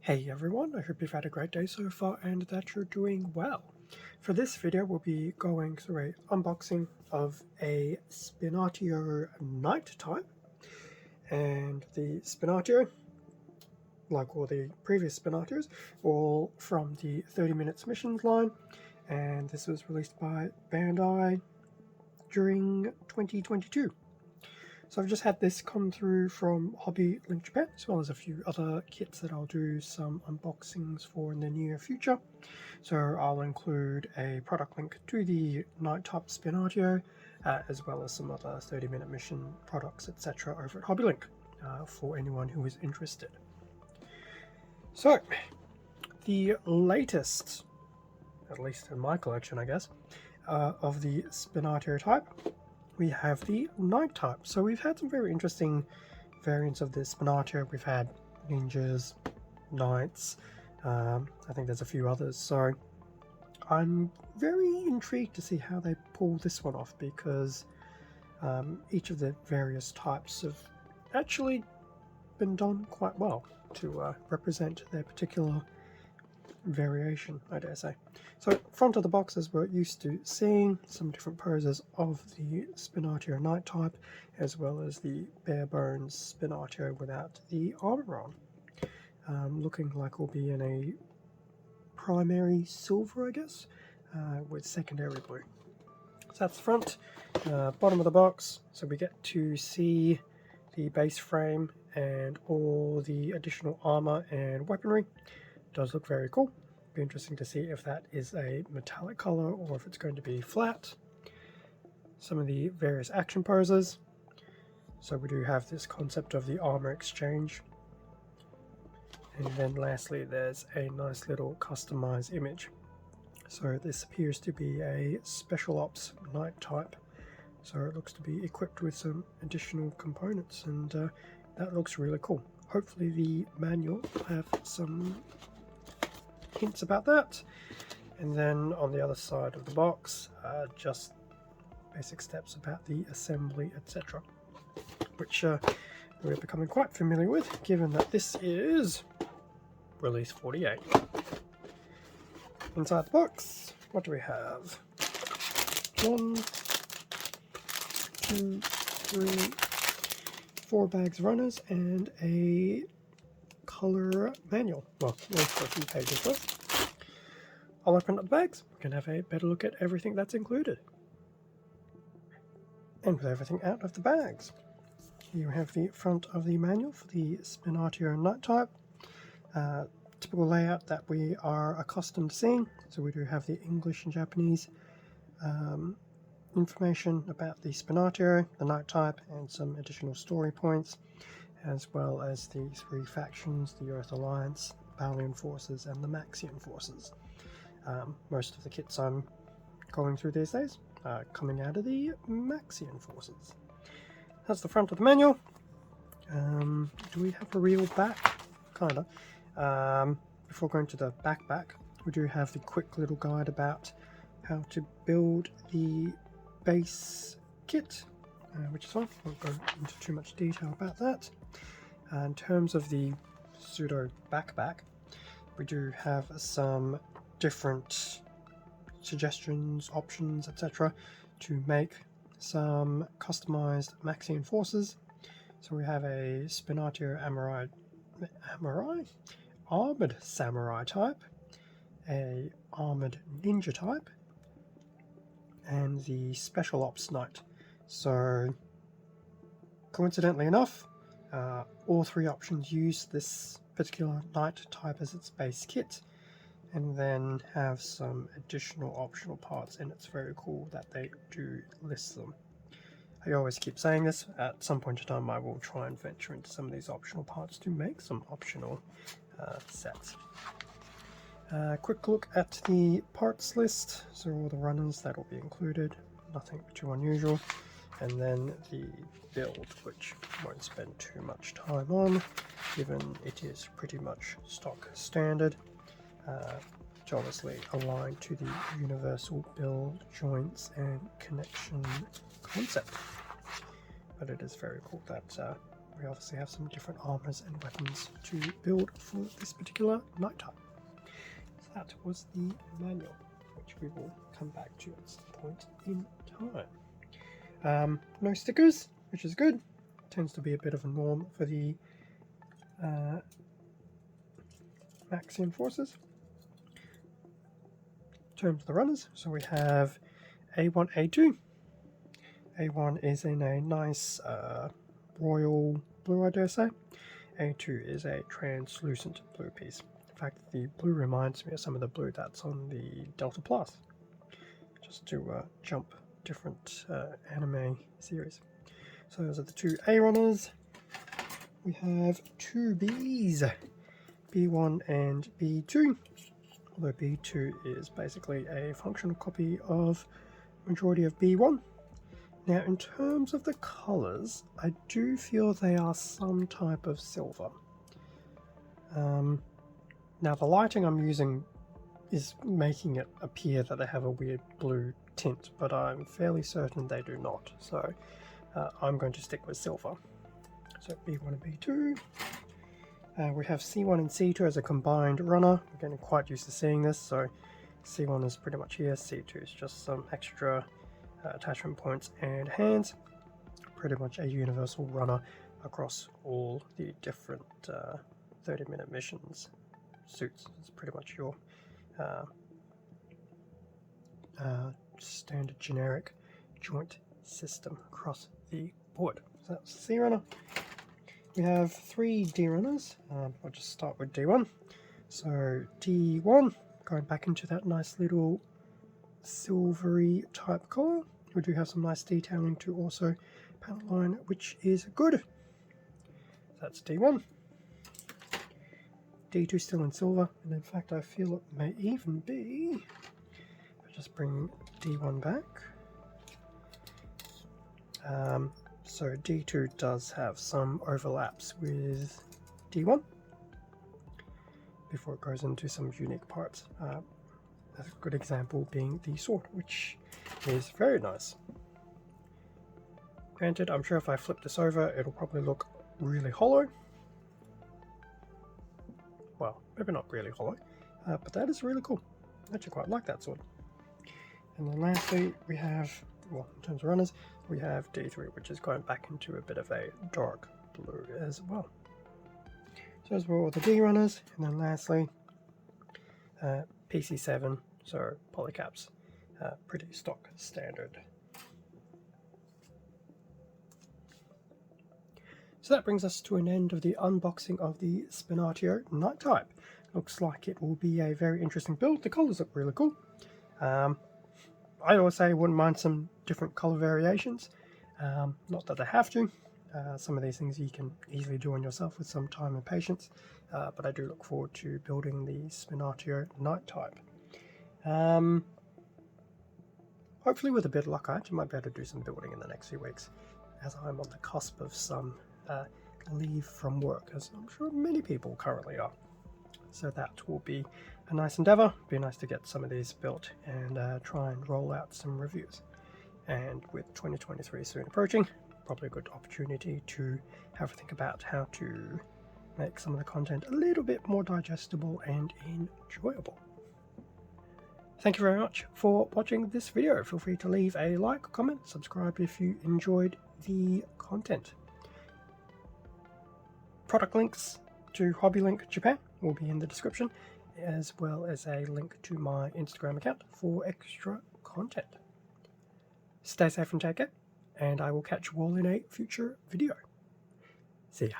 Hey everyone, I hope you've had a great day so far and that you're doing well. For this video we'll be going through an unboxing of a Spinatio Night type, and the Spinatio, like all the previous Spinatios, all from the 30 Minutes Missions line, and this was released by Bandai during 2022. So I've just had this come through from Hobby Link Japan, as well as a few other kits that I'll do some unboxings for in the near future. So I'll include a product link to the Night type Spinatio, as well as some other 30-minute mission products, etc. over at Hobby Link for anyone who is interested. So, the latest, at least in my collection I guess, of the Spinatio type, we have the Night type. So we've had some very interesting variants of this Spinatio. We've had ninjas, knights, I think there's a few others. So I'm very intrigued to see how they pull this one off, because each of the various types have actually been done quite well to represent their particular variation, I dare say. So front of the box, as we're used to seeing, some different poses of the Spinatio Night type, as well as the bare bones Spinatio without the armor on. Looking like we'll be in a primary silver, I guess, with secondary blue. So that's the front. Bottom of the box, so we get to see the base frame and all the additional armor and weaponry. Does look very cool. Be interesting to see if that is a metallic color or if it's going to be flat. Some of the various action poses. So we do have this concept of the armor exchange. And then lastly, there's a nice little customized image. So this appears to be a Special Ops Night type. So it looks to be equipped with some additional components, and that looks really cool. Hopefully the manual will have some hints about that. And then on the other side of the box, just basic steps about the assembly, etc., which we're becoming quite familiar with, given that this is release 48. Inside the box, what do we have? 1, 2, 3, 4 bags of runners and a color manual. Well, wait for a few pages first. I'll open up the bags. We can have a better look at everything that's included. And with everything out of the bags, you have the front of the manual for the Spinatio Night type. Typical layout that we are accustomed to seeing. So we do have the English and Japanese information about the Spinatio, the Night type, and some additional story points, as well as the 3 factions: the Earth Alliance, Balian Forces, and the Maxion Forces. Most of the kits I'm going through these days are coming out of the Maxion Forces. That's the front of the manual. Do we have a real back? Kinda. Before going to the backpack, we do have the quick little guide about how to build the base kit, which is fine. I won't go into too much detail about that. In terms of the pseudo backpack, we do have some different suggestions, options, etc. to make some customized Maxion forces. So we have a Spinatio Armored Samurai type, a Armored Ninja type, and the Special Ops Knight. So coincidentally enough, all 3 options use this particular Knight type as its base kit, and then have some additional optional parts, and it's very cool that they do list them. I always keep saying this, at some point in time I will try and venture into some of these optional parts to make some optional sets. Quick look at the parts list, so all the runners that will be included, nothing too unusual, and then the build, which I won't spend too much time on, given it is pretty much stock standard, which obviously aligned to the universal build, joints, and connection concept. But it is very cool that we obviously have some different armors and weapons to build for this particular knight type. So that was the manual, which we will come back to at some point in time. No stickers, which is good. Tends to be a bit of a norm for the Maxion forces. In terms of the runners, so we have A1, A2. A1 is in a nice royal blue, I dare say. A2 is a translucent blue piece. In fact, the blue reminds me of some of the blue that's on the Delta Plus, just to jump different anime series. So those are the two A runners. We have two Bs, B1 and B2, although B2 is basically a functional copy of majority of B1. Now, in terms of the colours, I do feel they are some type of silver. Now, the lighting I'm using is making it appear that they have a weird blue tint, but I'm fairly certain they do not. So I'm going to stick with silver. So B1 and B2. We have C1 and C2 as a combined runner. I'm getting quite used to seeing this, so C1 is pretty much here, C2 is just some extra attachment points and hands. Pretty much a universal runner across all the different 30-minute missions suits. It's pretty much your standard generic joint system across the board. So that's C runner. We have three D runners. I'll just start with D1. So D1, going back into that nice little silvery type color. We do have some nice detailing to also panel line, which is good. That's D1. D2 still in silver, and in fact I feel it may even be, I'll just bring D1 back. So D2 does have some overlaps with D1 before it goes into some unique parts. A good example being the sword, which is very nice. Granted, I'm sure if I flip this over, it'll probably look really hollow. Well, maybe not really hollow, but that is really cool. I actually quite like that sword. And then lastly, we have, well, in terms of runners, we have D3, which is going back into a bit of a dark blue as well. So those were all the D runners, and then lastly, PC7, so polycaps, pretty stock standard. So that brings us to an end of the unboxing of the Spinatio Knight type. Looks like it will be a very interesting build. The colours look really cool. I always say I wouldn't mind some different colour variations. Not that I have to. Some of these things you can easily do on yourself with some time and patience. But I do look forward to building the Spinatio Knight type. Hopefully with a bit of luck, I actually might be able to do some building in the next few weeks, as I'm on the cusp of some leave from work, as I'm sure many people currently are. So that will be a nice endeavour. Be nice to get some of these built and try and roll out some reviews. And with 2023 soon approaching, probably a good opportunity to have a think about how to make some of the content a little bit more digestible and enjoyable. Thank you very much for watching this video. Feel free to leave a like, comment, subscribe if you enjoyed the content. Product links to HobbyLink Japan will be in the description, as well as a link to my Instagram account for extra content. Stay safe and take care, and I will catch you all in a future video. See ya.